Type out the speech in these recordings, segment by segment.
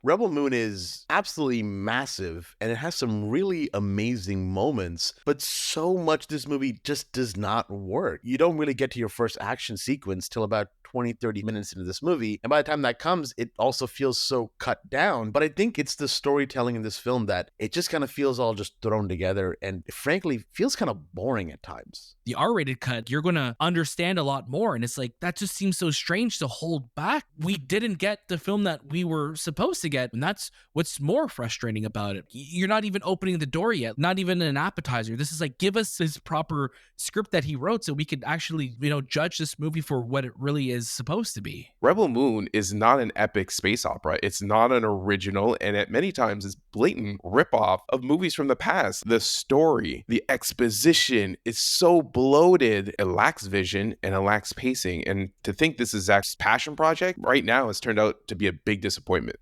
Rebel Moon is absolutely massive, and it has some really amazing moments, but so much this movie just does not work. You don't really get to your first action sequence till about 20, 30 minutes into this movie, and by the time that comes, it also feels so cut down. But I think it's the storytelling in this film that it just kind of feels all just thrown together, and frankly, feels kind of boring at times. The R-rated cut, you're going to understand a lot more, and it's like, that just seems so strange to hold back. We didn't get the film that we were supposed to get, and that's what's more frustrating about it. You're not even opening the door yet, not even an appetizer. This is like, give us his proper script that he wrote so we could actually, judge this movie for what it really is supposed to be. Rebel Moon is not an epic space opera. It's not an original, and at many times it's blatant ripoff of movies from the past. The story, the exposition is so bloated. It lacks vision and it lacks pacing. And to think this is Zack's passion project right now has turned out to be a big disappointment.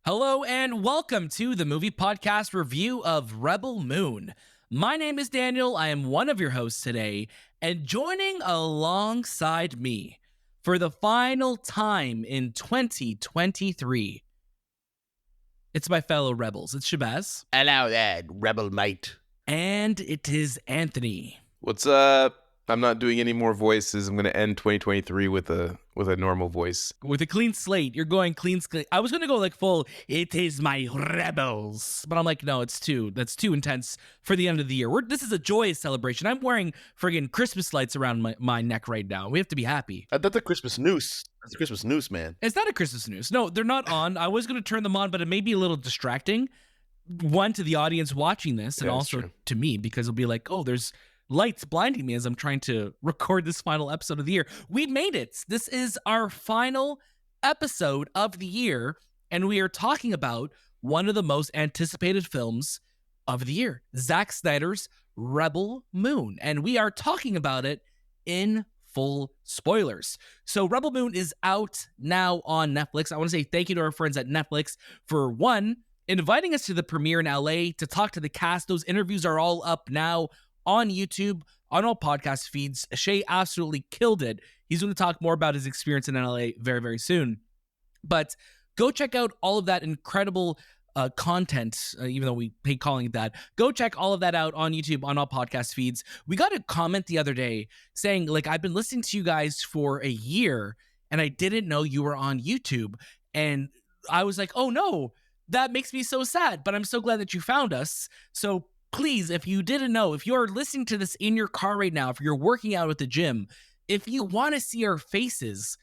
Hello and welcome to the movie podcast review of Rebel Moon. My name is Daniel. I am one of your hosts today, and joining alongside me for the final time in 2023, it's my fellow rebels. It's Shahbaz. Hello there, rebel mate. And it is Anthony. What's up? I'm not doing any more voices. I'm going to end 2023 with a normal voice. With a clean slate. You're going clean slate. I was going to go like full, it is my rebels. But I'm like, no, that's too intense for the end of the year. This is a joyous celebration. I'm wearing friggin' Christmas lights around my neck right now. We have to be happy. That's a Christmas noose. That's a Christmas noose, man. It's not a Christmas noose. No, they're not on. I was going to turn them on, but it may be a little distracting. One, to the audience watching this, and also to me, because it'll be like, oh, there's lights blinding me as I'm trying to record this final episode of the year. We made it. This is our final episode of the year, and we are talking about one of the most anticipated films of the year, Zack Snyder's Rebel Moon. And we are talking about it in full spoilers. So Rebel Moon is out now on Netflix. I want to say thank you to our friends at Netflix for, one, inviting us to the premiere in LA to talk to the cast. Those interviews are all up now on YouTube, on all podcast feeds. Shay absolutely killed it. He's going to talk more about his experience in LA very, very soon. But go check out all of that incredible content, even though we hate calling it that. Go check all of that out on YouTube, on all podcast feeds. We got a comment the other day saying, like, I've been listening to you guys for a year, and I didn't know you were on YouTube. And I was like, oh no, that makes me so sad, but I'm so glad that you found us. So please, if you didn't know, if you're listening to this in your car right now, if you're working out at the gym, if you want to see our faces,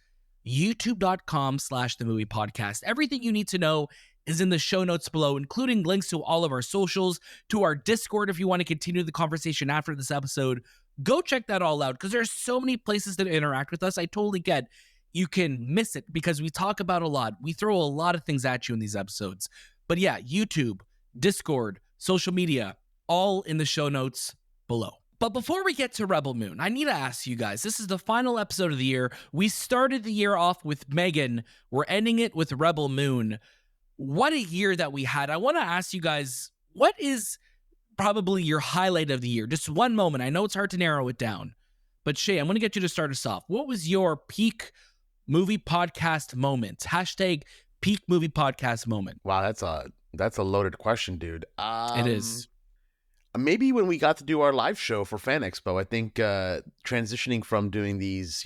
youtube.com/themoviepodcast. Everything you need to know is in the show notes below, including links to all of our socials, to our Discord if you want to continue the conversation after this episode. Go check that all out, because there's so many places to interact with us. I totally get you can miss it because we talk about a lot. We throw a lot of things at you in these episodes. But yeah, YouTube, Discord, social media, all in the show notes below. But before we get to Rebel Moon, I need to ask you guys, this is the final episode of the year. We started the year off with Megan. We're ending it with Rebel Moon. What a year that we had. I want to ask you guys, what is probably your highlight of the year? Just one moment. I know it's hard to narrow it down. But Shay, I'm going to get you to start us off. What was your peak movie podcast moment? Hashtag peak movie podcast moment. Wow, that's a loaded question, dude. It is. Maybe when we got to do our live show for Fan Expo, I think transitioning from doing these,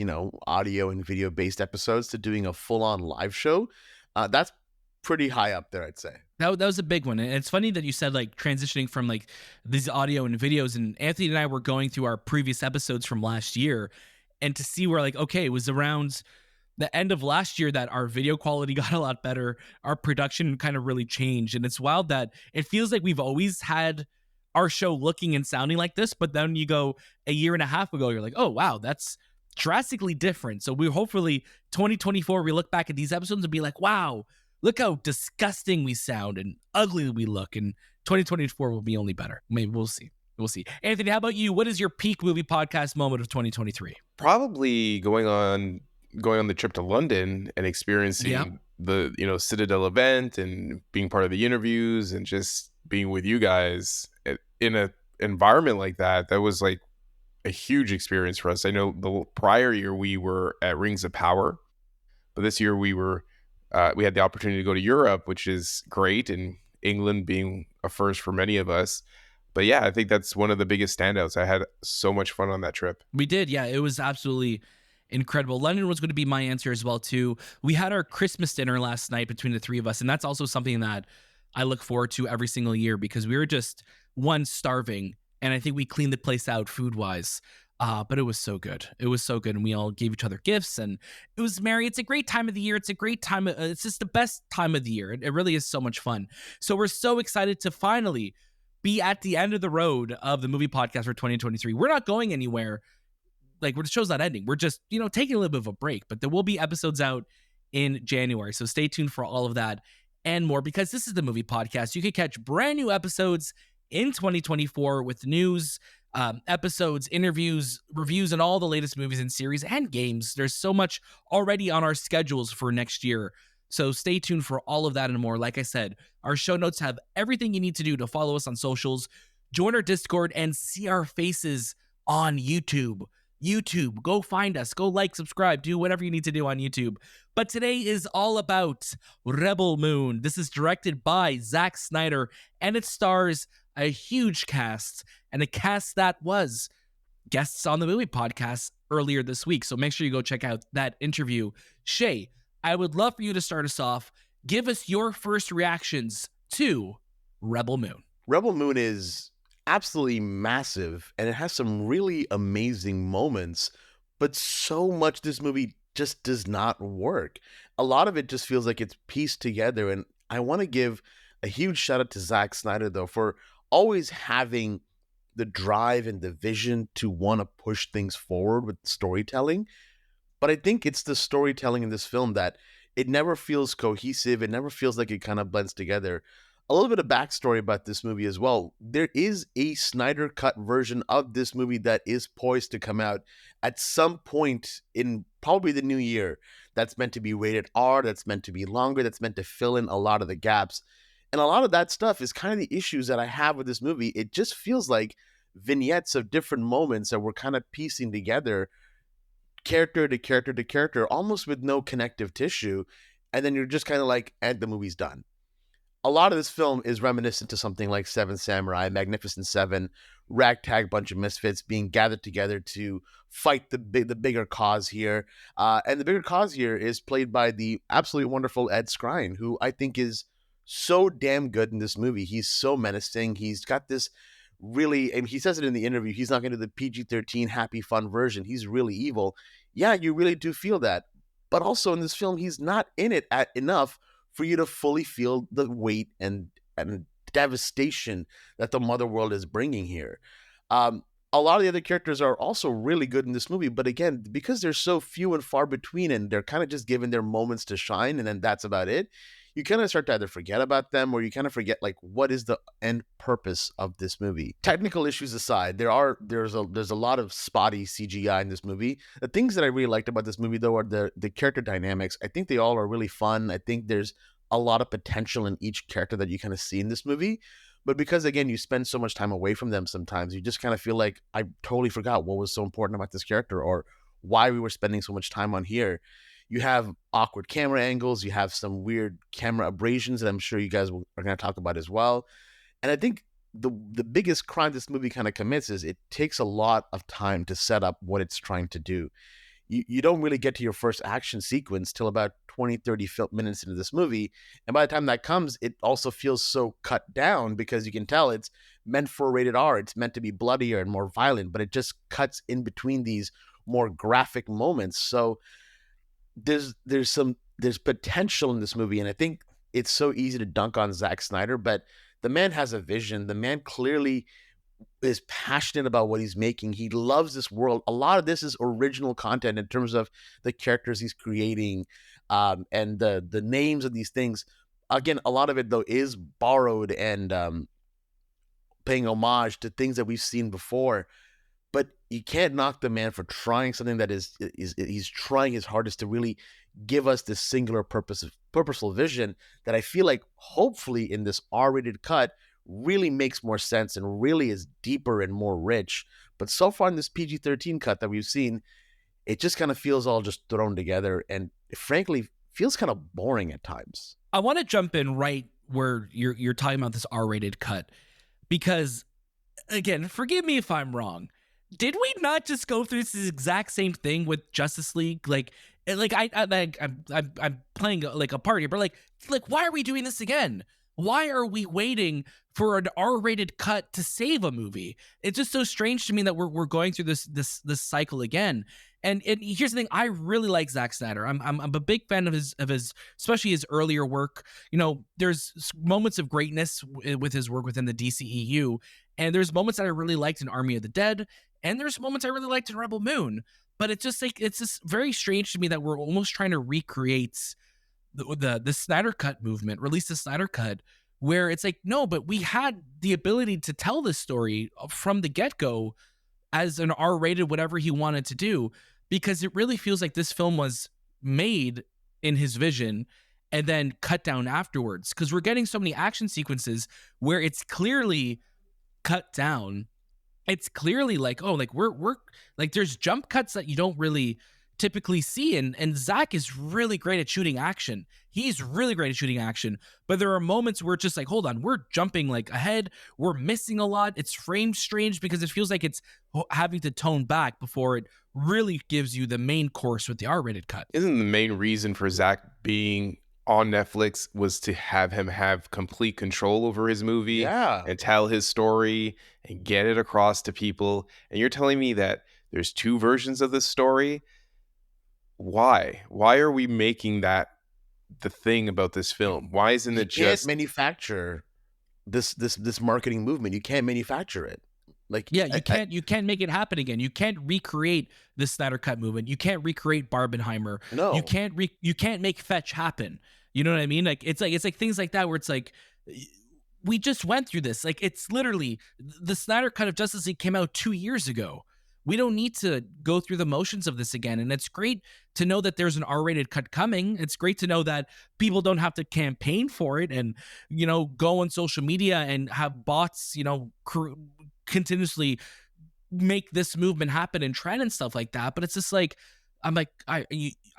audio and video based episodes to doing a full on live show, that's pretty high up there, I'd say. That was a big one. And it's funny that you said like transitioning from like these audio and videos, and Anthony and I were going through our previous episodes from last year, and to see where like, okay, it was around the end of last year that our video quality got a lot better. Our production kind of really changed. And it's wild that it feels like we've always had our show looking and sounding like this, but then you go a year and a half ago, you're like, oh wow, that's drastically different. So we hopefully 2024, we look back at these episodes and be like, wow, look how disgusting we sound and ugly we look. And 2024 will be only better. Maybe we'll see. We'll see. Anthony, how about you? What is your peak movie podcast moment of 2023? Probably going on the trip to London and experiencing the Citadel event and being part of the interviews and just being with you guys in an environment like that. That was like a huge experience for us. I know the prior year we were at Rings of Power, but this year we were We had the opportunity to go to Europe, which is great, and England being a first for many of us. But yeah, I think that's one of the biggest standouts. I had so much fun on that trip. We did. Yeah, it was absolutely incredible. London was going to be my answer as well, too. We had our Christmas dinner last night between the three of us, and that's also something that I look forward to every single year because we were just, one, starving, and I think we cleaned the place out food-wise. But it was so good. It was so good, and we all gave each other gifts, and it was merry. It's a great time of the year. It's a great time. It's just the best time of the year. It really is so much fun. So we're so excited to finally be at the end of the road of the movie podcast for 2023. We're not going anywhere. Like, the show's not ending. We're just, taking a little bit of a break, but there will be episodes out in January. So stay tuned for all of that and more, because this is the movie podcast. You can catch brand new episodes in 2024 with news, episodes, interviews, reviews, and all the latest movies and series and games. There's so much already on our schedules for next year. So stay tuned for all of that and more. Like I said, our show notes have everything you need to do to follow us on socials, join our Discord, and see our faces on YouTube. Go find us, go like, subscribe, do whatever you need to do on YouTube. But today is all about Rebel Moon. This is directed by Zack Snyder, and it stars a huge cast, and a cast that was guests on the movie podcast earlier this week. So make sure you go check out that interview. Shay, I would love for you to start us off. Give us your first reactions to Rebel Moon. Rebel Moon is absolutely massive, and it has some really amazing moments, but so much this movie just does not work. A lot of it just feels like it's pieced together, and I want to give a huge shout out to Zack Snyder, though, for always having the drive and the vision to want to push things forward with storytelling. But I think it's the storytelling in this film that it never feels cohesive. It never feels like it kind of blends together. A little bit of backstory about this movie as well. There is a Snyder Cut version of this movie that is poised to come out at some point in probably the new year. That's meant to be rated R, that's meant to be longer, that's meant to fill in a lot of the gaps. And a lot of that stuff is kind of the issues that I have with this movie. It just feels like vignettes of different moments that we're kind of piecing together, character to character to character, almost with no connective tissue. And then you're just kind of like, and the movie's done. A lot of this film is reminiscent to something like Seven Samurai, Magnificent Seven, ragtag bunch of misfits being gathered together to fight the bigger cause here. And the bigger cause here is played by the absolutely wonderful Ed Skrein, who I think is so damn good in this movie. He's so menacing. He's got this really, and he says it in the interview, he's not going to do the PG-13 happy fun version. He's really evil. Yeah, you really do feel that. But also in this film, he's not in it enough for you to fully feel the weight and devastation that the mother world is bringing here. A lot of the other characters are also really good in this movie, but again, because they're so few and far between and they're kind of just given their moments to shine and then that's about it, you kind of start to either forget about them or you kind of forget, like, what is the end purpose of this movie. Technical issues aside, there's a lot of spotty CGI in this movie. The things that I really liked about this movie, though, are the character dynamics. I think they all are really fun. I think there's a lot of potential in each character that you kind of see in this movie. But because, again, you spend so much time away from them sometimes, you just kind of feel like, I totally forgot what was so important about this character or why we were spending so much time on here. You have awkward camera angles. You have some weird camera abrasions that I'm sure you guys are going to talk about as well. And I think the biggest crime this movie kind of commits is it takes a lot of time to set up what it's trying to do. You don't really get to your first action sequence till about 20, 30 minutes into this movie. And by the time that comes, it also feels so cut down because you can tell it's meant for rated R. It's meant to be bloodier and more violent, but it just cuts in between these more graphic moments. So there's potential in this movie, and I think it's so easy to dunk on Zack Snyder, but the man has a vision. The man clearly is passionate about what he's making. He loves this world. A lot of this is original content in terms of the characters he's creating, and the names of these things. Again, a lot of it though is borrowed and paying homage to things that we've seen before. But you can't knock the man for trying something that is he's trying his hardest to really give us this singular purposeful vision that I feel like hopefully in this R-rated cut really makes more sense and really is deeper and more rich. But so far in this PG-13 cut that we've seen, it just kind of feels all just thrown together and frankly feels kind of boring at times. I want to jump in right where you're talking about this R-rated cut, because again, forgive me if I'm wrong. Did we not just go through this exact same thing with Justice League? I'm playing like a party, but like why are we doing this again? Why are we waiting for an R-rated cut to save a movie? It's just so strange to me that we're going through this cycle again. And here's the thing: I really like Zack Snyder. I'm a big fan of his especially his earlier work. You know, there's moments of greatness with his work within the DCEU, and there's moments that I really liked in Army of the Dead, and there's moments I really liked in Rebel Moon. But it's just very strange to me that we're almost trying to recreate the Snyder Cut movement, release the Snyder Cut, where it's like, no, but we had the ability to tell this story from the get-go as an R-rated whatever he wanted to do, because it really feels like this film was made in his vision and then cut down afterwards, because we're getting so many action sequences where it's clearly cut down. It's clearly like, oh, like we're like there's jump cuts that you don't really typically see, and Zack is really great at shooting action. He's really great at shooting action, but there are moments where it's just like, hold on, we're jumping like ahead, we're missing a lot. It's frame strange because it feels like it's having to tone back before it really gives you the main course with the R-rated cut. Isn't the main reason for Zack being on Netflix was to have him have complete control over his movie and tell his story and get it across to people? And you're telling me that there's two versions of this story? Why are we making that the thing about this film? Why isn't it just manufacture this marketing movement? You can't manufacture it. Like, yeah, you can't make it happen again. You can't recreate the Snyder Cut movement. You can't recreate Barbenheimer. No, you can't make Fetch happen. You know what I mean? Like it's like things like that where it's like, we just went through this. Like, it's literally the Snyder Cut of Justice League came out 2 years ago. We don't need to go through the motions of this again. And it's great to know that there's an R-rated cut coming. It's great to know that people don't have to campaign for it and, you know, go on social media and have bots, you know, continuously make this movement happen and trend and stuff like that. But it's just like, I'm like, I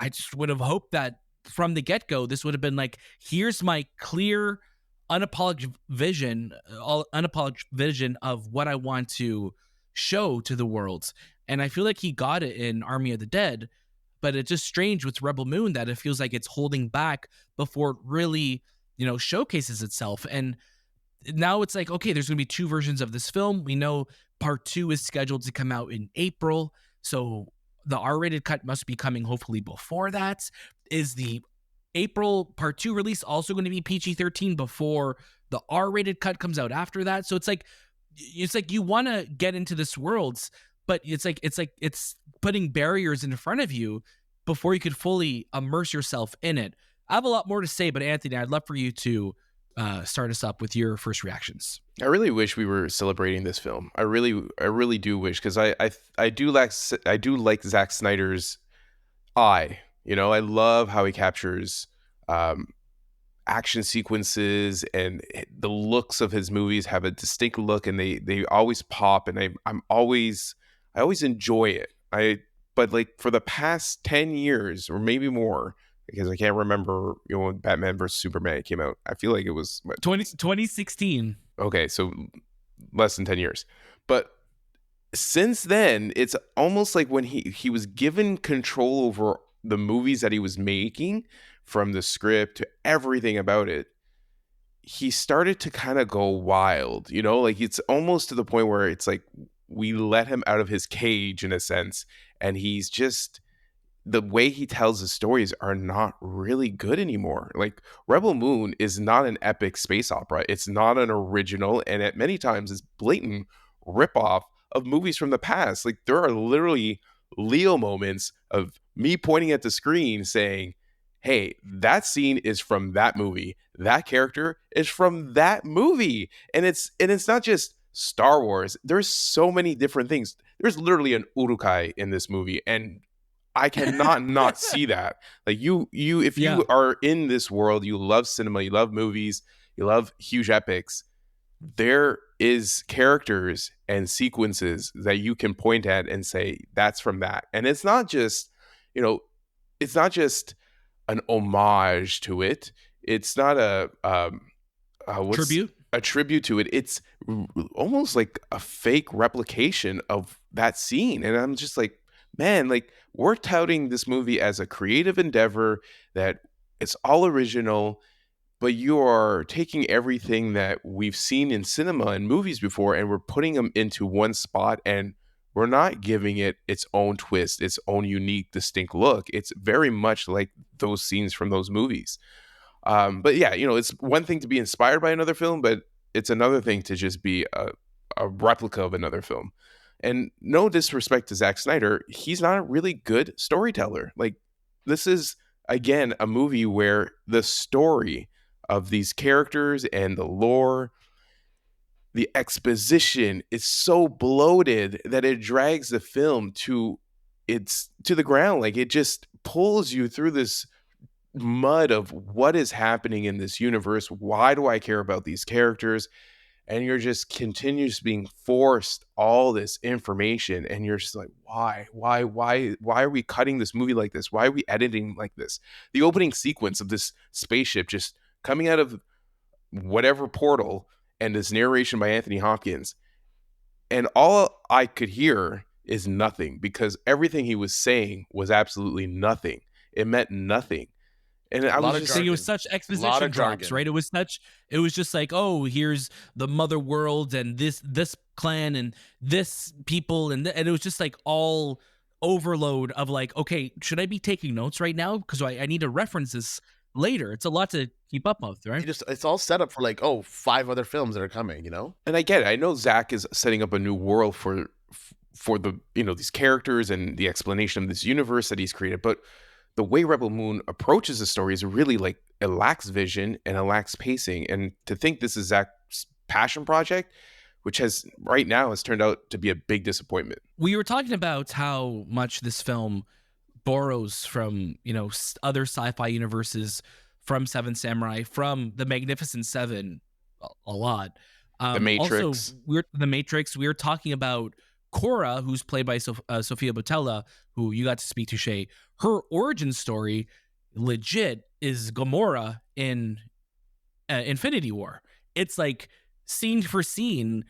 just would have hoped that from the get-go, this would have been like, here's my clear, unapologetic vision of what I want to show to the world. And I feel like he got it in Army of the Dead, but it's just strange with Rebel Moon that it feels like it's holding back before it really, you know, showcases itself. And now it's like, okay, there's going to be two versions of this film. We know part 2 is scheduled to come out in April. So the R-rated cut must be coming hopefully before that. Is the April part 2 release also going to be PG-13 before the R-rated cut comes out after that? So it's like you want to get into this world, but it's putting barriers in front of you before you could fully immerse yourself in it. I have a lot more to say, but Anthony, I'd love for you to start us up with your first reactions. I really wish we were celebrating this film. I really do wish, because I do like Zack Snyder's eye. You know, I love how he captures action sequences, and the looks of his movies have a distinct look, and they always pop, and I always enjoy it. But like for the past 10 years or maybe more, because I can't remember, you know, when Batman vs Superman came out. I feel like it was 2016. Okay, so less than 10 years. But since then, it's almost like when he was given control over the movies that he was making, from the script to everything about it, he started to kind of go wild, you know, like it's almost to the point where it's like we let him out of his cage in a sense, and he's just, the way he tells his stories are not really good anymore. Like Rebel Moon is not an epic space opera. It's not an original, and at many times it's blatant ripoff of movies from the past. Like there are literally Leo moments of me pointing at the screen saying, hey, that scene is from that movie. That character is from that movie. And it's not just Star Wars. There's so many different things. There's literally an urukai in this movie, and I cannot not see that. Like if you are in this world, you love cinema, you love movies, you love huge epics, there is characters and sequences that you can point at and say, that's from that. And it's not just, you know, it's not just an homage to it. It's not a what's Tribute. a tribute to it. It's almost like a fake replication of that scene. And I'm just like, man, like we're touting this movie as a creative endeavor that it's all original, but you are taking everything that we've seen in cinema and movies before and we're putting them into one spot, and we're not giving it its own twist, its own unique, distinct look. It's very much like those scenes from those movies. But yeah, it's one thing to be inspired by another film, but it's another thing to just be a replica of another film. And no disrespect to Zack Snyder, he's not a really good storyteller. Like, this is, again, a movie where the story of these characters and the lore, the exposition is so bloated that it drags the film to the ground. Like, it just pulls you through this mud of what is happening in this universe. Why do I care about these characters? And you're just continuously being forced all this information, and you're just like, why are we cutting this movie like this? Why are we editing like this? The opening sequence of this spaceship just coming out of whatever portal, and this narration by Anthony Hopkins, and all I could hear is nothing, because everything he was saying was absolutely nothing. It meant nothing. And I was just saying, it was such exposition drops, right? It was just like, oh, here's the mother world and this clan and this people, and it was just like all overload of like, okay, should I be taking notes right now? Because I need to reference this later. It's a lot to keep up with, right? It's all set up for like, 5 other films that are coming, And I get it. I know Zack is setting up a new world for the, these characters and the explanation of this universe that he's created, but the way Rebel Moon approaches the story is really like, it lacks vision and it lacks pacing. And to think this is Zack's passion project, which has turned out to be a big disappointment. We were talking about how much this film borrows from, other sci-fi universes, from Seven Samurai, from the Magnificent Seven, a lot. The Matrix. Also, The Matrix. We were talking about Kora, who's played by Sofia Boutella, who you got to speak to, Shay. Her origin story, legit, is Gamora in Infinity War. It's like scene for scene,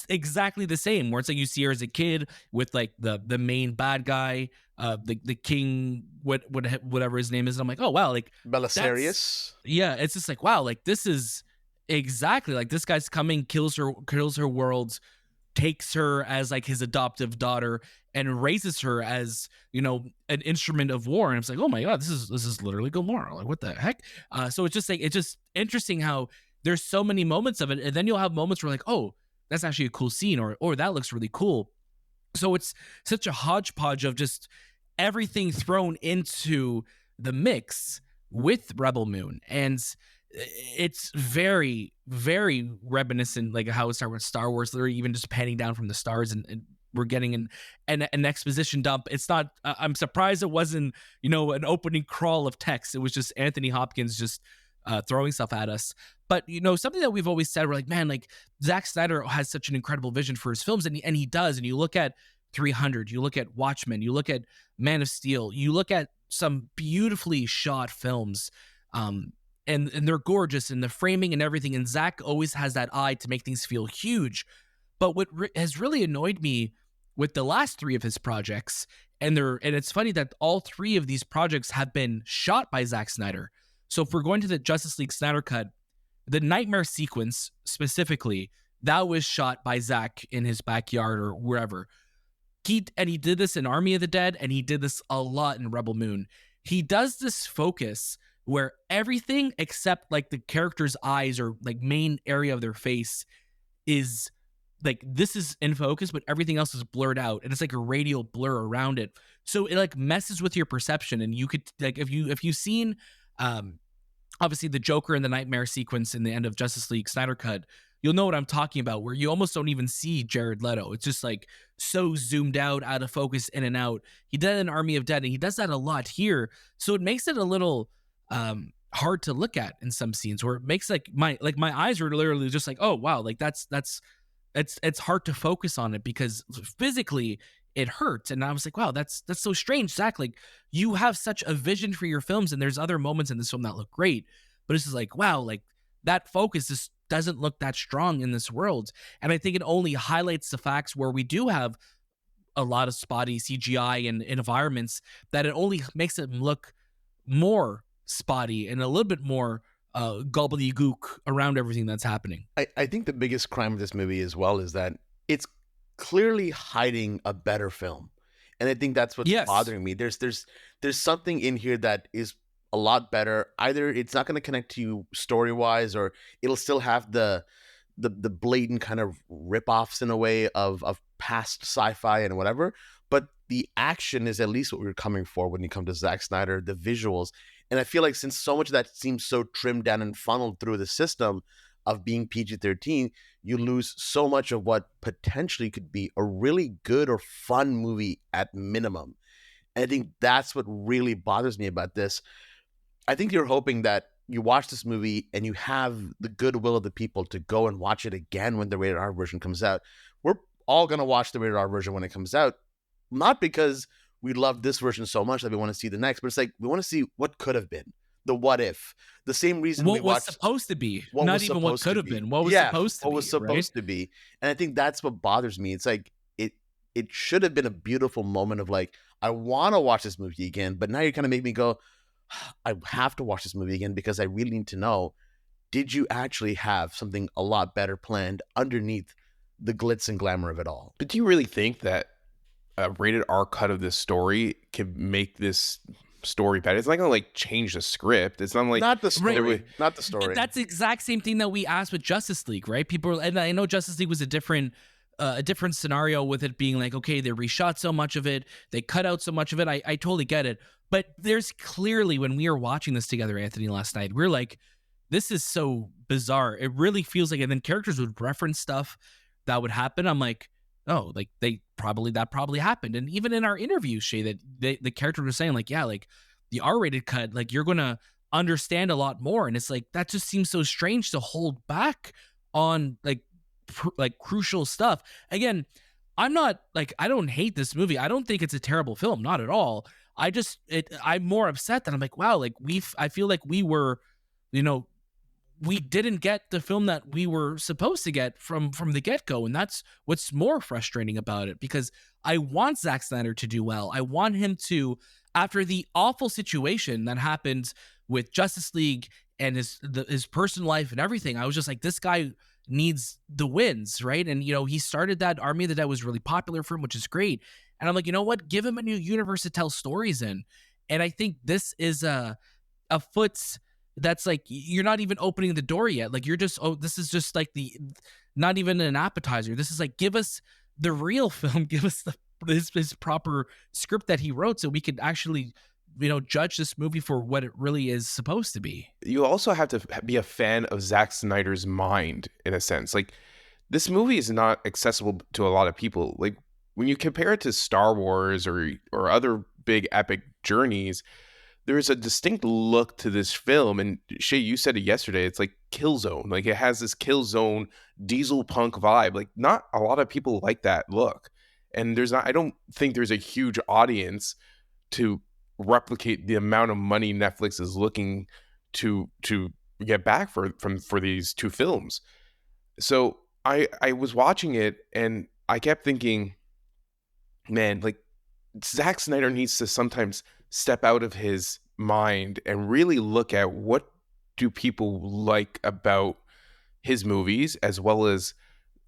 exactly the same. Where it's like you see her as a kid with like the main bad guy, the king, whatever his name is. And I'm like, oh wow, like Belisarius. Yeah, it's just like, wow, like this is exactly like this guy's coming, kills her world, takes her as like his adoptive daughter, and raises her as, an instrument of war. And it's like, oh my god, this is literally Gamora. Like, what the heck? So it's just interesting how there's so many moments of it, and then you'll have moments where like, oh, that's actually a cool scene, or that looks really cool. So it's such a hodgepodge of just everything thrown into the mix with Rebel Moon, and it's very, very reminiscent, like how it started with Star Wars, literally even just panning down from the stars, and we're getting an exposition dump. It's not, I'm surprised it wasn't, an opening crawl of text. It was just Anthony Hopkins just throwing stuff at us. But, something that we've always said, we're like, man, like Zack Snyder has such an incredible vision for his films, and he does. And you look at 300, you look at Watchmen, you look at Man of Steel, you look at some beautifully shot films, and they're gorgeous, and the framing and everything. And Zack always has that eye to make things feel huge. But what has really annoyed me with the last 3 of his projects, and it's funny that all 3 of these projects have been shot by Zack Snyder. So if we're going to the Justice League Snyder Cut, the nightmare sequence specifically, that was shot by Zack in his backyard or wherever. He did this in Army of the Dead, and he did this a lot in Rebel Moon. He does this focus where everything except like the character's eyes or like main area of their face is like, this is in focus, but everything else is blurred out, and it's like a radial blur around it. So it like messes with your perception. And you could like, if you've seen obviously the Joker in the nightmare sequence in the end of Justice League Snyder Cut, you'll know what I'm talking about, where you almost don't even see Jared Leto. It's just like so zoomed out of focus, in and out. He did it in Army of Dead, and he does that a lot here. So it makes it a little hard to look at in some scenes, where it makes like my eyes are literally just like, oh wow, like that's it's hard to focus on it, because physically it hurt. And I was like, wow, that's so strange, Zach. Like, you have such a vision for your films, and there's other moments in this film that look great, but it's just like, wow, like that focus just doesn't look that strong in this world. And I think it only highlights the facts where we do have a lot of spotty CGI and environments, that it only makes it look more spotty and a little bit more gobbledygook around everything that's happening. I think the biggest crime of this movie as well is that it's clearly hiding a better film. And I think that's what's bothering me. There's something in here that is a lot better. Either it's not going to connect to you story-wise, or it'll still have the blatant kind of rip-offs in a way of past sci-fi and whatever. But the action is at least what we were coming for when you come to Zack Snyder, the visuals. And I feel like since so much of that seems so trimmed down and funneled through the system of being PG-13, you lose so much of what potentially could be a really good or fun movie at minimum. And I think that's what really bothers me about this. I think you're hoping that you watch this movie and you have the goodwill of the people to go and watch it again when the rated R version comes out. We're all going to watch the rated R version when it comes out, not because we love this version so much that we want to see the next, but it's like we want to see what could have been, the what if. The same reason what was supposed to be, not even what could have been. What was supposed to be. What was supposed to be. And I think that's what bothers me. It's like it should have been a beautiful moment of like, I want to watch this movie again, but now you're kind of making me go, I have to watch this movie again because I really need to know, did you actually have something a lot better planned underneath the glitz and glamour of it all? But do you really think that a rated R cut of this story could make this story better? It's not gonna like change the script. It's not like not the story. Not the story. That's the exact same thing that we asked with Justice League, right? People, and I know Justice League was a different scenario with it being like, okay, they reshot so much of it, they cut out so much of it. I totally get it. But there's clearly, when we were watching this together, Anthony, last night, we're like, this is so bizarre. It really feels like, and then characters would reference stuff that would happen. I'm like, oh, like that probably happened. And even in our interview, Shay, that the character was saying like, yeah, like the R-rated cut, like you're going to understand a lot more. And it's like, that just seems so strange to hold back on like crucial stuff. Again, I'm not like, I don't hate this movie. I don't think it's a terrible film. Not at all. I'm more upset that I'm like, wow, like I feel like we were, we didn't get the film that we were supposed to get from the get-go. And that's what's more frustrating about it, because I want Zack Snyder to do well. I want him to, after the awful situation that happened with Justice League and his personal life and everything, I was just like, this guy needs the wins, right? And, he started that Army of the Dead was really popular for him, which is great. And I'm like, you know what? Give him a new universe to tell stories in. And I think this is a foot that's like, you're not even opening the door yet. Like, you're just, this is just like not even an appetizer. This is like, give us the real film, give us his proper script that he wrote so we could actually, judge this movie for what it really is supposed to be. You also have to be a fan of Zack Snyder's mind, in a sense. Like, this movie is not accessible to a lot of people. Like, when you compare it to Star Wars or other big epic journeys, there's a distinct look to this film. And Shay, you said it yesterday, it's like Killzone. Like, it has this Killzone diesel punk vibe. Like, not a lot of people like that look. And I don't think there's a huge audience to replicate the amount of money Netflix is looking to get back for these two films. So I was watching it and I kept thinking, man, like, Zack Snyder needs to sometimes step out of his mind and really look at what do people like about his movies, as well as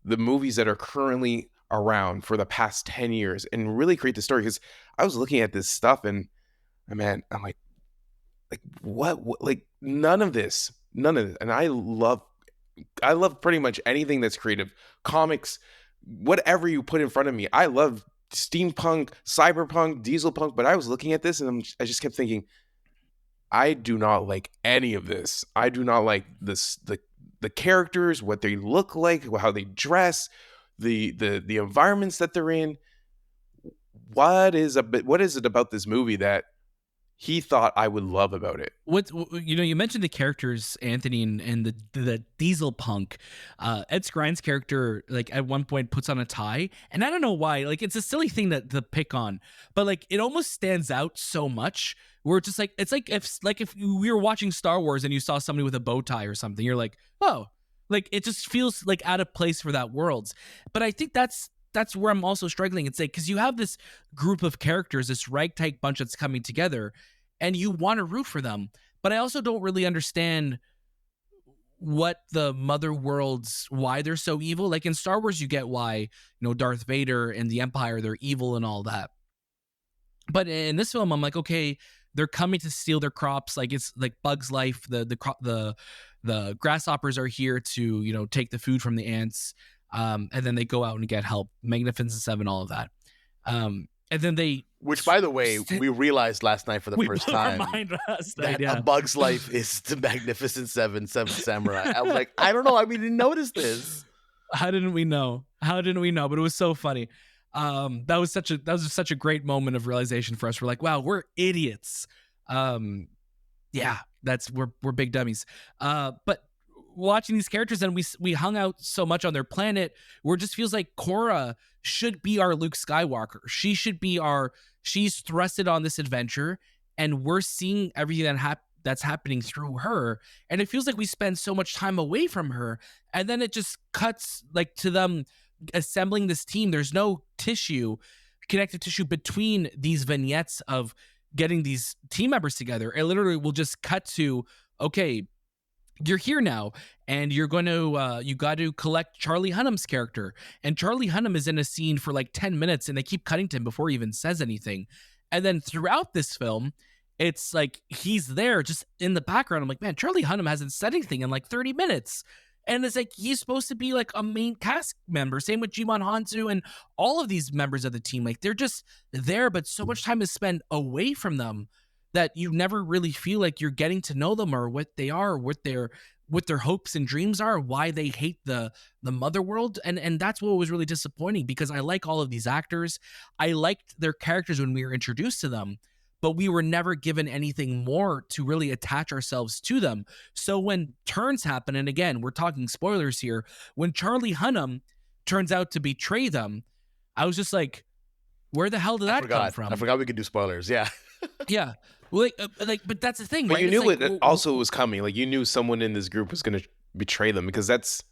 the movies that are currently around for the past 10 years, and really create the story. Because I was looking at this stuff and, man, I'm like what, like, none of this. And I love pretty much anything that's creative, comics, whatever you put in front of me. I love steampunk, cyberpunk, diesel punk, but I was looking at this and I just kept thinking, I do not like any of this. I do not like this, the characters, what they look like, how they dress, the environments that they're in. What is it about this movie that he thought I would love about it. You mentioned the characters, Anthony, and the diesel punk. Ed Skrein's character, like at one point, puts on a tie, and I don't know why. Like it's a silly thing to pick on, but like it almost stands out so much. Where it's just like it's like if we were watching Star Wars and you saw somebody with a bow tie or something, you're like, oh, like it just feels like out of place for that world. But I think that's where I'm also struggling. It's like because you have this group of characters, this ragtag bunch that's coming together, and you want to root for them. But I also don't really understand what the mother worlds, why they're so evil. Like in Star Wars, you get why, Darth Vader and the Empire, they're evil and all that. But in this film, I'm like, okay, they're coming to steal their crops. Like it's like Bug's Life. The grasshoppers are here to, take the food from the ants. And then they go out and get help. Magnificent Seven, all of that. And then which, by the way, we realized last night for the first time that A Bug's Life is the Magnificent Seven Samurai. I was like, I don't know. I didn't notice this. How didn't we know? But it was so funny. That was such a great moment of realization for us. We're like, wow, we're idiots. Yeah, we're big dummies. But watching these characters, and we hung out so much on their planet, where it just feels like Kora should be our Luke Skywalker. She should be she's thrusted on this adventure, and we're seeing everything that's happening through her. And it feels like we spend so much time away from her, and then it just cuts like to them assembling this team. There's no connective tissue between these vignettes of getting these team members together. It literally will just cut to, okay, you're here now, and you're going to you got to collect Charlie Hunnam's character, and Charlie Hunnam is in a scene for like 10 minutes, and they keep cutting to him before he even says anything. And then throughout this film, it's like he's there just in the background. I'm like, man, Charlie Hunnam hasn't said anything in like 30 minutes. And it's like he's supposed to be like a main cast member. Same with Djimon Hounsou and all of these members of the team. Like they're just there, but so much time is spent away from them that you never really feel like you're getting to know them, or what they are, what their hopes and dreams are, why they hate the mother world. And that's what was really disappointing, because I like all of these actors. I liked their characters when we were introduced to them, but we were never given anything more to really attach ourselves to them. So when turns happen, and again, we're talking spoilers here, when Charlie Hunnam turns out to betray them, I was just like, where the hell did that come from? I forgot we could do spoilers. Yeah. Yeah. Well, but that's the thing, but right? You knew it also was coming. Like you knew someone in this group was going to betray them, because this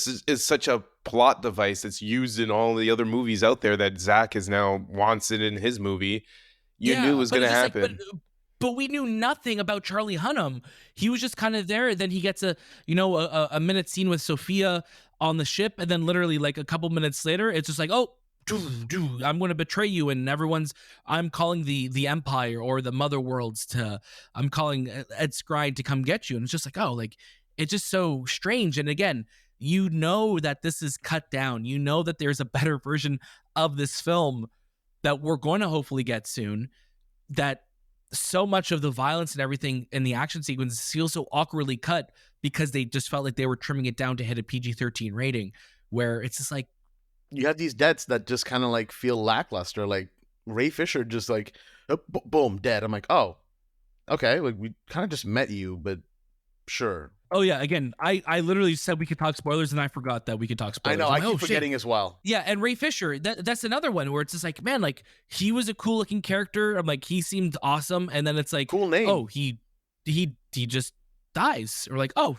is such a plot device that's used in all the other movies out there that Zack is now wants it in his movie. You knew it was going to happen. But we knew nothing about Charlie Hunnam. He was just kind of there. Then he gets a minute scene with Sofia on the ship, and then literally like a couple minutes later, it's just like, oh, I'm going to betray you, and I'm calling the Empire or the Mother Worlds I'm calling Ed Skrein to come get you. And it's just like, oh, like it's just so strange. And again, you know that this is cut down. You know that there's a better version of this film that we're going to hopefully get soon, that so much of the violence and everything in the action sequence feels so awkwardly cut, because they just felt like they were trimming it down to hit a PG-13 rating, where it's just like, you have these deaths that just kind of like feel lackluster. Like Ray Fisher just like, oh, boom, dead. I'm like, oh, okay. Like we kind of just met you, but sure. Oh yeah. Again, I literally said we could talk spoilers, and I forgot that we could talk spoilers. I know. I keep forgetting as well. Yeah. And Ray Fisher, that's another one where it's just like, man, like he was a cool looking character. I'm like, he seemed awesome. And then it's like, cool name. Oh, he just dies. Or like, oh,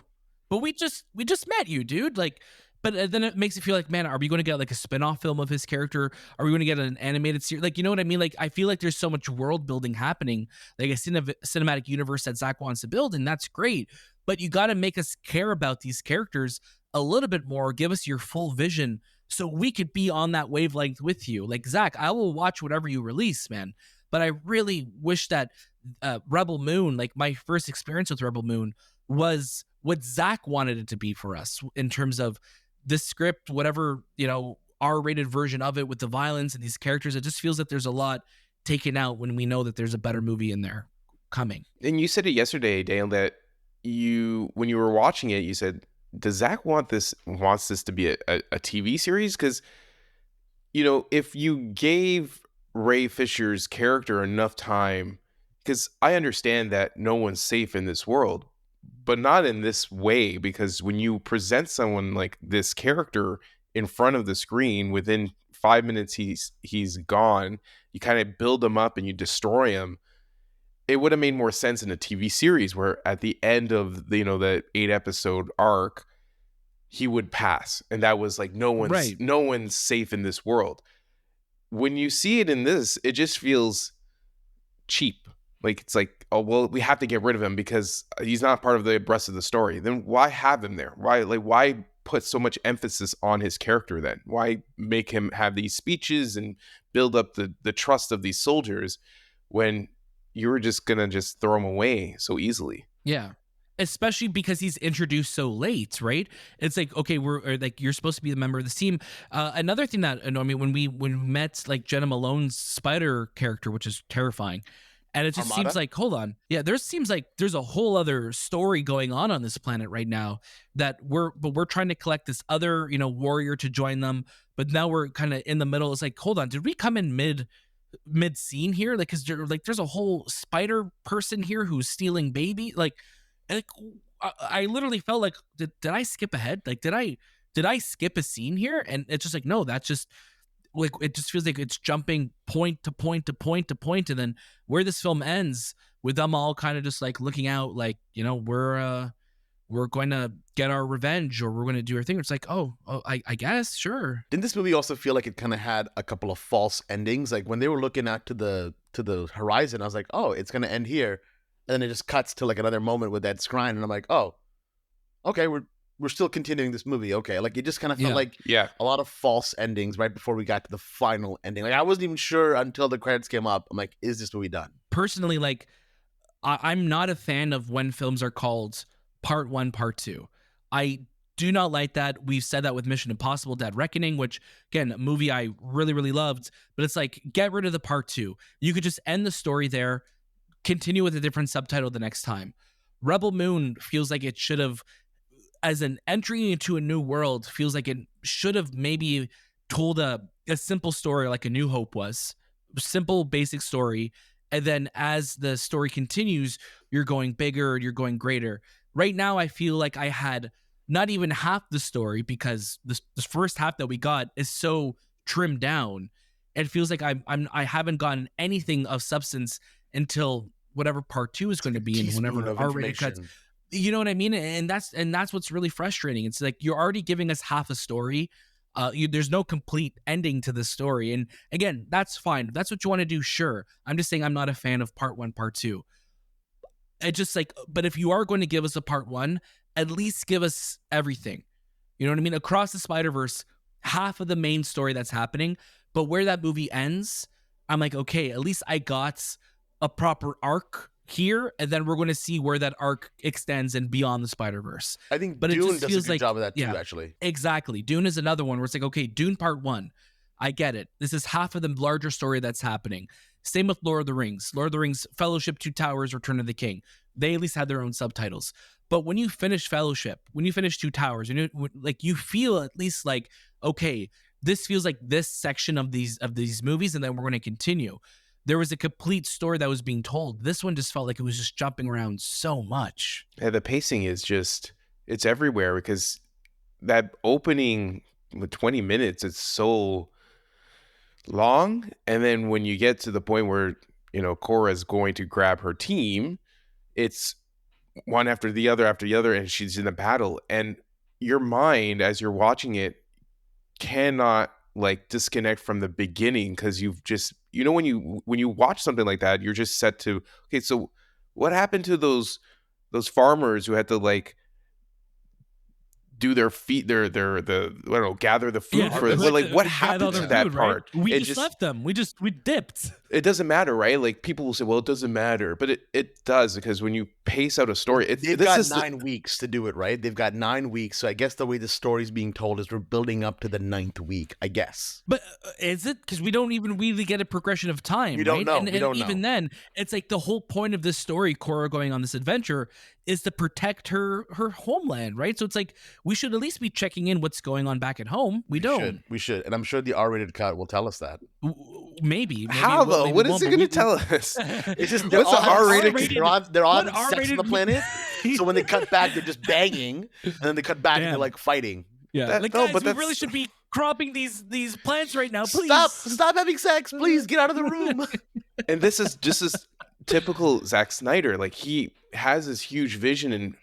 but we just met you, dude. Like, but then it makes you feel like, man, are we going to get like a spin-off film of his character? Are we going to get an animated series? Like, you know what I mean? Like, I feel like there's so much world building happening, like a cinematic universe that Zack wants to build, and that's great. But you got to make us care about these characters a little bit more. Give us your full vision so we could be on that wavelength with you. Like, Zack, I will watch whatever you release, man. But I really wish that Rebel Moon, like my first experience with Rebel Moon, was what Zack wanted it to be for us in terms of this script, whatever, R-rated version of it with the violence and these characters. It just feels that there's a lot taken out when we know that there's a better movie in there coming. And you said it yesterday, Dale, that when you were watching it, you said, does Zack wants this to be a TV series? Because, if you gave Ray Fisher's character enough time because I understand that no one's safe in this world, but not in this way, because when you present someone like this character in front of the screen, within 5 minutes he's gone. You kind of build him up and you destroy him. It would have made more sense in a TV series where at the end of the, the 8-episode arc, he would pass, and that was like no one's safe in this world. When you see it in this, it just feels cheap. Like, it's like, oh well, we have to get rid of him because he's not part of the rest of the story. Then why have him there? Why put so much emphasis on his character then? Why make him have these speeches and build up the trust of these soldiers when you were just gonna just throw him away so easily? Yeah. Especially because he's introduced so late, right? It's like, okay, you're supposed to be the member of this team. Another thing that annoyed me when we met like Jena Malone's spider character, which is terrifying. And it just seems like, hold on. Yeah, seems like there's a whole other story going on this planet right now that we're trying to collect this other, warrior to join them. But now we're kind of in the middle. It's like, hold on, did we come in mid scene here? Like, cause there's a whole spider person here who's stealing baby. Like I literally felt like, did I skip ahead? Like, did I skip a scene here? And it's just like, no, that's just like, it just feels like it's jumping point to point to point to point. And then where this film ends with them all kind of just like looking out, like, we're going to get our revenge, or we're going to do our thing. It's like, I guess, sure. Didn't this movie also feel like it kind of had a couple of false endings? Like when they were looking out to the horizon, I was like, oh, it's going to end here. And then it just cuts to like another moment with that Skrein, and I'm like, oh, okay, we're still continuing this movie. Okay, like it just kind of felt like a lot of false endings right before we got to the final ending. Like I wasn't even sure until the credits came up. I'm like, is this movie done? Personally, like I'm not a fan of when films are called Part 1, Part 2. I do not like that. We've said that with Mission Impossible: Dead Reckoning, which again, a movie I really, really loved. But it's like, get rid of the Part 2. You could just end the story there. Continue with a different subtitle the next time. Rebel Moon feels like it should have, as an entry into a new world, feels like it should have maybe told a simple story like A New Hope was. Simple, basic story. And then as the story continues, you're going bigger, you're going greater. Right now, I feel like I had not even half the story, because the first half that we got is so trimmed down. It feels like I haven't gotten anything of substance until whatever Part 2 is going to be, and whenever R-rated cuts. You know what I mean? And that's what's really frustrating. It's like, you're already giving us half a story. There's no complete ending to this story. And again, that's fine. If that's what you want to do, sure. I'm just saying I'm not a fan of Part 1, Part 2. It's just like, but if you are going to give us a Part 1, at least give us everything. You know what I mean? Across the Spider-Verse, half of the main story that's happening. But where that movie ends, I'm like, okay, at least I got a proper arc here, and then we're going to see where that arc extends and beyond the Spider-Verse. I think but Dune it just does feels a good like, job of that too, actually. Exactly. Dune is another one where it's like, okay, Dune Part 1, I get it. This is half of the larger story that's happening. Same with Lord of the Rings. Lord of the Rings, Fellowship, Two Towers, Return of the King. They at least had their own subtitles. But when you finish Fellowship, when you finish Two Towers, you feel at least like, okay, this feels like this section of these movies, and then we're going to continue. There was a complete story that was being told. This one just felt like it was just jumping around so much. Yeah, the pacing is just, it's everywhere, because that opening with 20 minutes, it's so long. And then when you get to the point where, Kora is going to grab her team, it's one after the other, and she's in a battle. And your mind, as you're watching it, cannot like disconnect from the beginning, because you've just, when you watch something like that, you're just set to, okay, so what happened to those farmers who had to like do their feet, gather the food for them. Like, what happened to that part? Right? We just left them. We dipped. It doesn't matter, right? Like, people will say, well, it doesn't matter, but it does, because when you pace out a story, they've got 9 weeks to do it, right? They've got 9 weeks. So I guess the way the story's being told is we're building up to the 9th week, I guess. But is it? Because we don't even really get a progression of time. You don't right? know. And even then, it's like the whole point of this story, Kora going on this adventure, is to protect her homeland, right? So it's like we should at least be checking in what's going on back at home. We don't. We should, and I'm sure the R-rated cut will tell us that. Maybe How it will, though? maybe What it is won't, it but going to we- tell us? It's just What's the R-rated? They're on What sex on R-rated the planet. So when they cut back, they're just banging, and then they cut back and they're Damn. like fighting. Yeah, like no, guys, but we that's- really should be cropping these plants right now. Please Stop having sex, please get out of the room. And this is just as typical Zack Snyder. Like, he has this huge vision and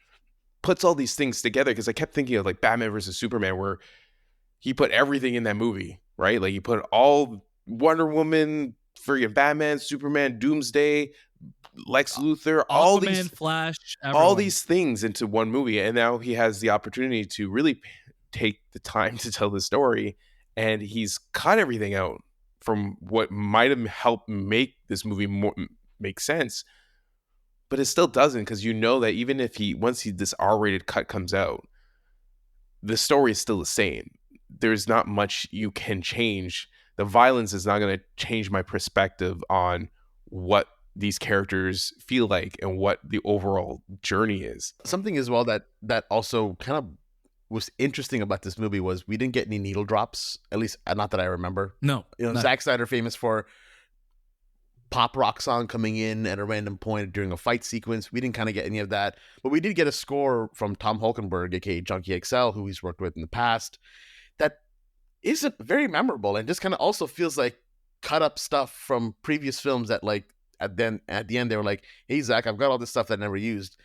puts all these things together, because I kept thinking of like Batman versus Superman, where he put everything in that movie, right? Like, he put all Wonder Woman, friggin' Batman, Superman, Doomsday, Lex Luthor, all Aquaman, these Flash, all everyone. these things into one movie. And now he has the opportunity to really take the time to tell the story, and he's cut everything out from what might have helped make this movie make sense, but it still doesn't, because you know that even if this R-rated cut comes out, the story is still the same. There's not much you can change. The violence is not going to change my perspective on what these characters feel like and what the overall journey is. Something as well that also kind of was interesting about this movie was we didn't get any needle drops, at least not that I remember. No, Zack Snyder famous for pop rock song coming in at a random point during a fight sequence. We didn't kind of get any of that, but we did get a score from Tom Holkenborg, aka Junkie XL, who he's worked with in the past, that isn't very memorable and just kind of also feels like cut up stuff from previous films that, like, at the end they were like, hey Zach, I've got all this stuff that I never used.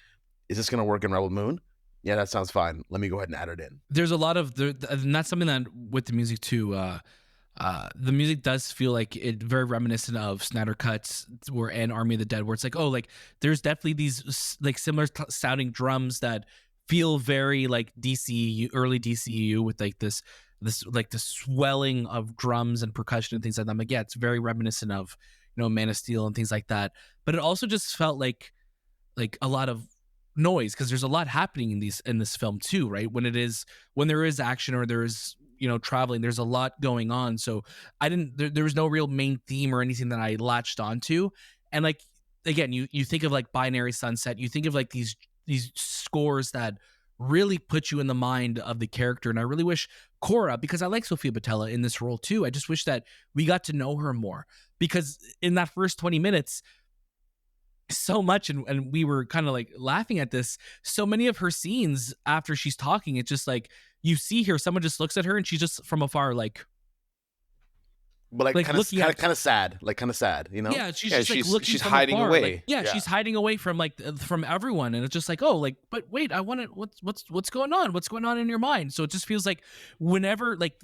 Is this going to work in Rebel Moon? Yeah, that sounds fine. Let me go ahead and add it in. There's a lot of and that's something that with the music too. The music does feel like it very reminiscent of Snyder cuts and Army of the Dead, where it's like, oh, like there's definitely these like similar sounding drums that feel very like DCU, early DCU, with like this like the swelling of drums and percussion and things like that. I'm like, yeah, it's very reminiscent of, you know, Man of Steel and things like that. But it also just felt like a lot of noise, because there's a lot happening in this film too, right? When there is action or there is, you know, traveling, there's a lot going on. So there was no real main theme or anything that I latched onto. And like, again, you think of like Binary Sunset, you think of like these scores that really put you in the mind of the character. And I really wish Kora, because I like Sofia Boutella in this role too, I just wish that we got to know her more, because in that first 20 minutes, so much, and we were kind of like laughing at this, so many of her scenes after she's talking, it's just like you see her, someone just looks at her and she's just from afar like, but like kind of sad, you know? Yeah, she's just like looking she's from hiding afar. away. Like, she's hiding away from from everyone, and it's just like, oh, like, but wait, I want to. What's going on? What's going on in your mind? So it just feels like whenever, like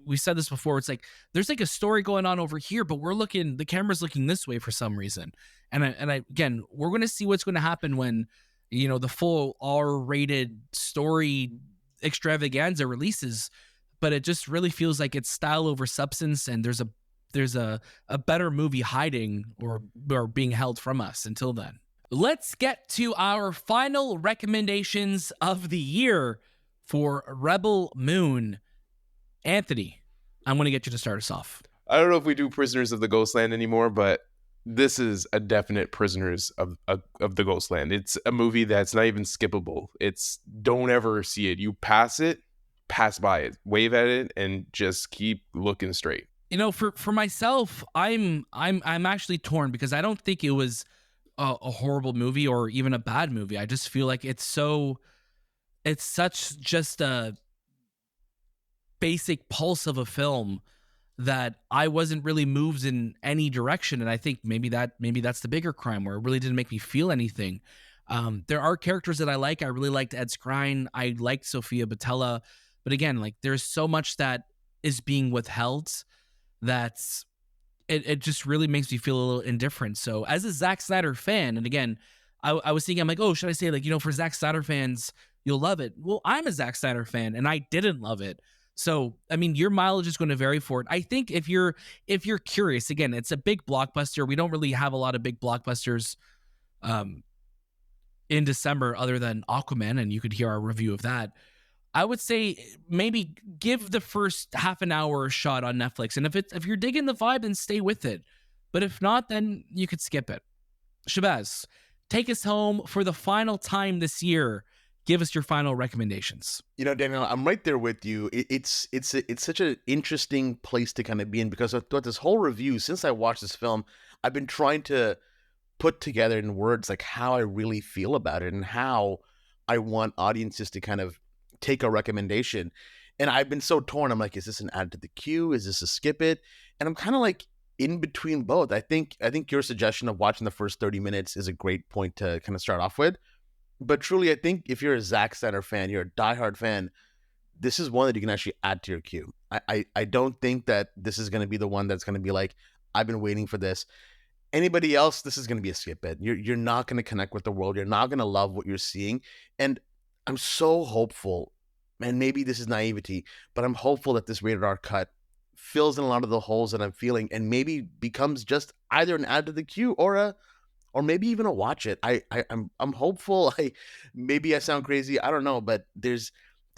we said this before, it's like there's like a story going on over here, but the camera's looking this way for some reason, and I again, we're gonna see what's going to happen when, you know, the full R-rated story extravaganza releases. But it just really feels like it's style over substance, and there's a better movie hiding or being held from us until then. Let's get to our final recommendations of the year for Rebel Moon. Anthony, I'm going to get you to start us off. I don't know if we do Prisoners of the Ghostland anymore, but this is a definite Prisoners of the Ghostland. It's a movie that's not even skippable. It's don't ever see it. You pass by it, wave at it, and just keep looking straight. You know, for myself, I'm actually torn, because I don't think it was a horrible movie or even a bad movie. I just feel like it's such just a basic pulse of a film that I wasn't really moved in any direction. And I think maybe that's the bigger crime, where it really didn't make me feel anything. There are characters that I like. I really liked Ed Skrein. I liked Sofia Boutella. But again, like there's so much that is being withheld that it just really makes me feel a little indifferent. So as a Zack Snyder fan, and again, I was thinking, I'm like, oh, should I say, like, you know, for Zack Snyder fans, you'll love it. Well, I'm a Zack Snyder fan and I didn't love it. So, I mean, your mileage is going to vary for it. I think if you're curious, again, it's a big blockbuster. We don't really have a lot of big blockbusters in December other than Aquaman, and you could hear our review of that. I would say maybe give the first half an hour a shot on Netflix. And if you're digging the vibe, then stay with it. But if not, then you could skip it. Shahbaz, take us home for the final time this year. Give us your final recommendations. You know, Daniel, I'm right there with you. It's such an interesting place to kind of be in, because throughout this whole review, since I watched this film, I've been trying to put together in words like how I really feel about it and how I want audiences to kind of take a recommendation. And I've been so torn. I'm like, is this an add to the queue? Is this a skip it? And I'm kind of like in between both. I think your suggestion of watching the first 30 minutes is a great point to kind of start off with. But truly, I think if you're a Zack Snyder fan, you're a diehard fan, this is one that you can actually add to your queue. I don't think that this is going to be the one that's going to be like, I've been waiting for this. Anybody else, this is going to be a skip it. You're not going to connect with the world. You're not going to love what you're seeing. And I'm so hopeful, and maybe this is naivety, but I'm hopeful that this rated R cut fills in a lot of the holes that I'm feeling and maybe becomes just either an add to the queue or maybe even a watch it. I'm hopeful. Maybe I sound crazy. I don't know, but there's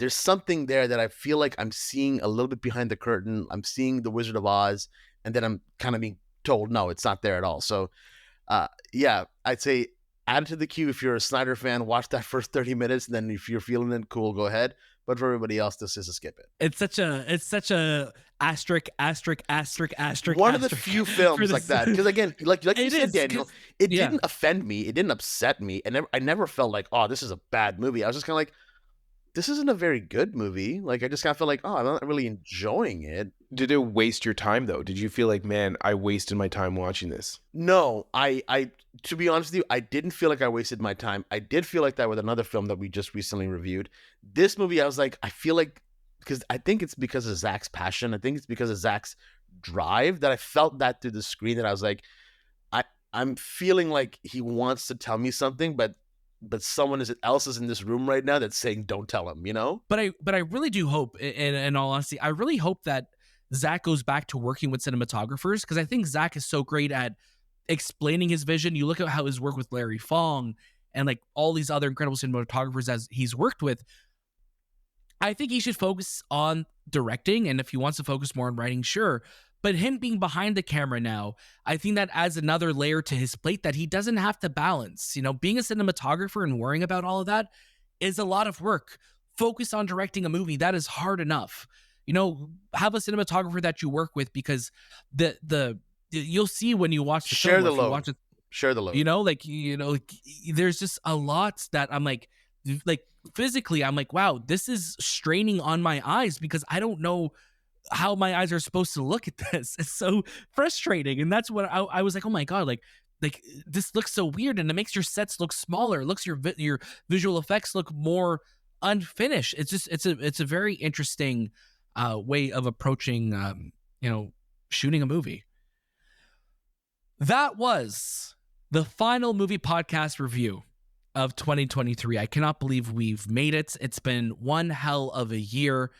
something there that I feel like I'm seeing a little bit behind the curtain. I'm seeing the Wizard of Oz, and then I'm kind of being told, no, it's not there at all. So, yeah, I'd say add it to the queue if you're a Snyder fan. Watch that first 30 minutes, and then if you're feeling it, cool, go ahead. But for everybody else, this is a skip it. It's such a asterisk. One of the few films like that, because again, like you said, Daniel, it didn't offend me, it didn't upset me, and I never felt like, oh, this is a bad movie. I was just kind of like, this isn't a very good movie. Like, I just kind of feel like, oh, I'm not really enjoying it. Did it waste your time though? Did you feel like, man, I wasted my time watching this? No, I to be honest with you, I didn't feel like I wasted my time. I did feel like that with another film that we just recently reviewed. This movie, I was like, I feel like, because I think it's because of Zack's passion. I think it's because of Zack's drive that I felt that through the screen, that I was like, I'm feeling like he wants to tell me something, but someone else is in this room right now that's saying, don't tell him, you know? But I really do hope, in all honesty, I really hope that Zack goes back to working with cinematographers, because I think Zack is so great at explaining his vision. You look at how his work with Larry Fong and like all these other incredible cinematographers as he's worked with. I think he should focus on directing, and if he wants to focus more on writing, sure. But him being behind the camera now, I think that adds another layer to his plate that he doesn't have to balance. You know, being a cinematographer and worrying about all of that is a lot of work. Focus on directing a movie. That is hard enough. You know, have a cinematographer that you work with, because you'll see when you watch the Share film, the load. Share the load. You know, there's just a lot that I'm like physically, I'm like, wow, this is straining on my eyes, because I don't know how my eyes are supposed to look at this. It's so frustrating. And that's what I was like, oh my God, like this looks so weird, and it makes your sets look smaller. It looks your visual effects look more unfinished. It's just, it's a very interesting way of approaching, shooting a movie. That was the final movie podcast review of 2023. I cannot believe we've made it. It's been one hell of a year,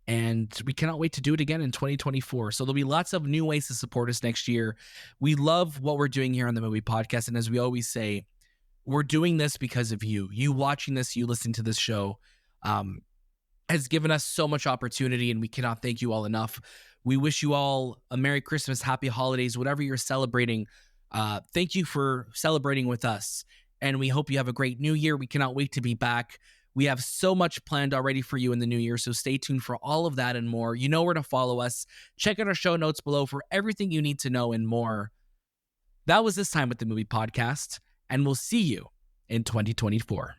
and we cannot wait to do it again in 2024. So there'll be lots of new ways to support us next year. We love what we're doing here on the Movie Podcast, and as we always say, we're doing this because of you. You watching this, you listening to this show, has given us so much opportunity, and we cannot thank you all enough. We wish you all a Merry Christmas, Happy Holidays, whatever you're celebrating. Thank you for celebrating with us, and we hope you have a great new year. We cannot wait to be back. We have so much planned already for you in the new year, so stay tuned for all of that and more. You know where to follow us. Check out our show notes below for everything you need to know and more. That was This Time with the Movie Podcast, and we'll see you in 2024.